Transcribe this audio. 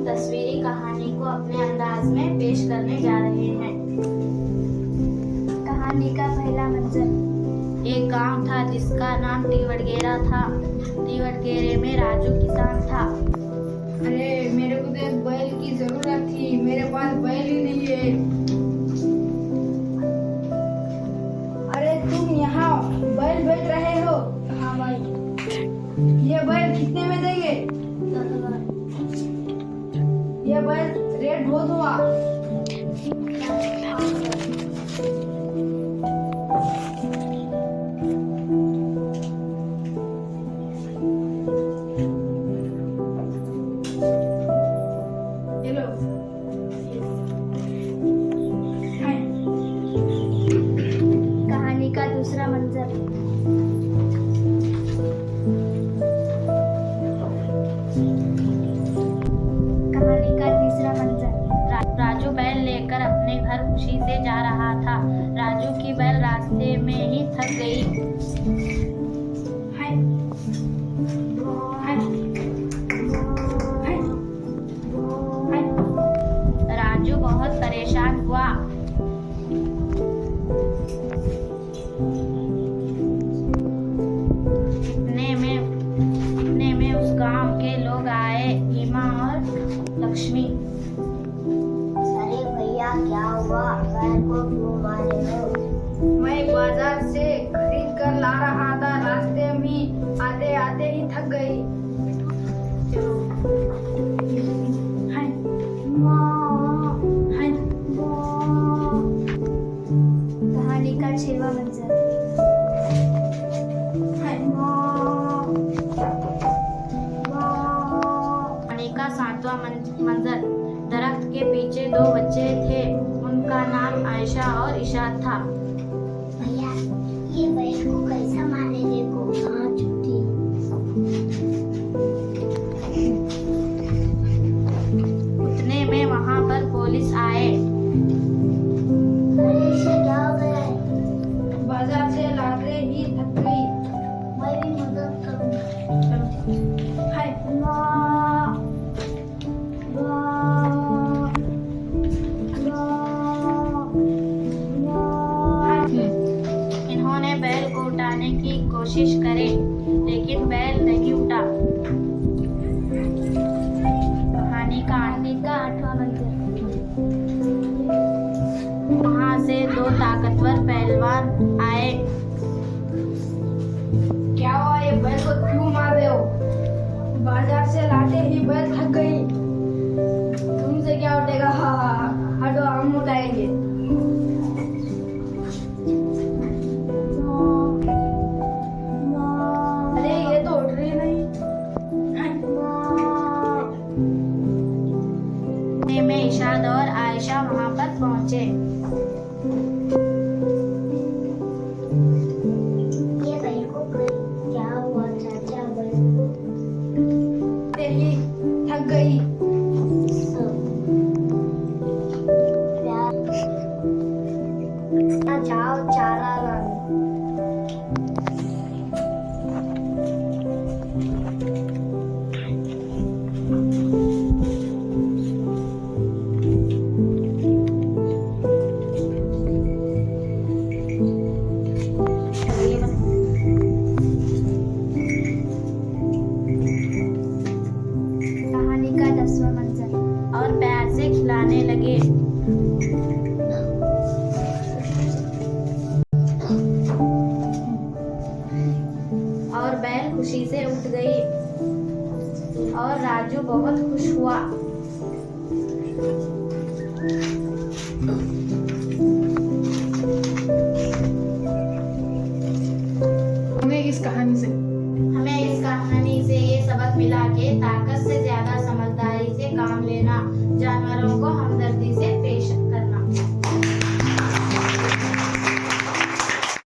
तस्वीरी कहानी को अपने अंदाज में पेश करने जा रहे हैं। कहानी का पहला मंजर। एक गांव था जिसका नाम टीवड़गेरा था। टीवड़गेरे में राजू किसान था। अरे मेरे को तो एक बैल की जरूरत थी, मेरे पास बैल ही नहीं है। अरे तुम यहाँ बैल बेच रहे हो? हाँ भाई। ये बैल कितने में देंगे? ये बैल रेट बहुत हुआ। हेलो। कहानी का दूसरा मंजर। कहानी का तीसरा मंजर। राजू बैल लेकर अपने घर खुशी से जा रहा था। राजू की बैल रास्ते में ही थक गई। हाय हाय हाय हाय। राजू बहुत परेशान हुआ। इतने में उस गांव के लोग आए, हीमा और लक्ष्मी। अरे भैया क्या हुआ? बैल को क्यों मारे हो? मैं बाजार से खरीद कर ला रहा था, रास्ते में आते आते ही थक गई। हाय हाय। कहानी का छठवां मंजर। हाय कहानी का सातवां मंजर। दरख्त के पीछे दो बच्चे थे। उनका नाम आयशा और इशाद था। भैया ये बैल को कैसा मारे देखो। हाँ छुट्टी। उतने में वहां पर पुलिस आए। अरे इसे क्या हो गया है? बाजार से लाते ही थक गई। मैं भी मदद करूँगा। हाय इन्होंने बैल को उठाने की कोशिश करी, लेकिन बैल नहीं उठा। कहानी का आठवां मंजर। वहां से दो ताकतवर पहलवान आए। क्या हुआ? ये बैल को क्यों मार रहे हो? बाजार से लाते ही बैल थक गई। तुमसे क्या उठेगा? हाँ हटो, हम उठाएंगे। अरे ये तो उठ रही नहीं। इतने में इशाद और आयशा वहां पर पहुंचे। ये बैल को क्या हुआ चाचा? बैल लाते ही थक गई। जाओ चारा लाने। कहानी का 10वां मंजर। और प्यार से खिलाने लगे। और बैल खुशी से उठ गई और राजू बहुत खुश हुआ। हमें इस कहानी से हमें इस कहानी से ये सबक मिला कि ताकत से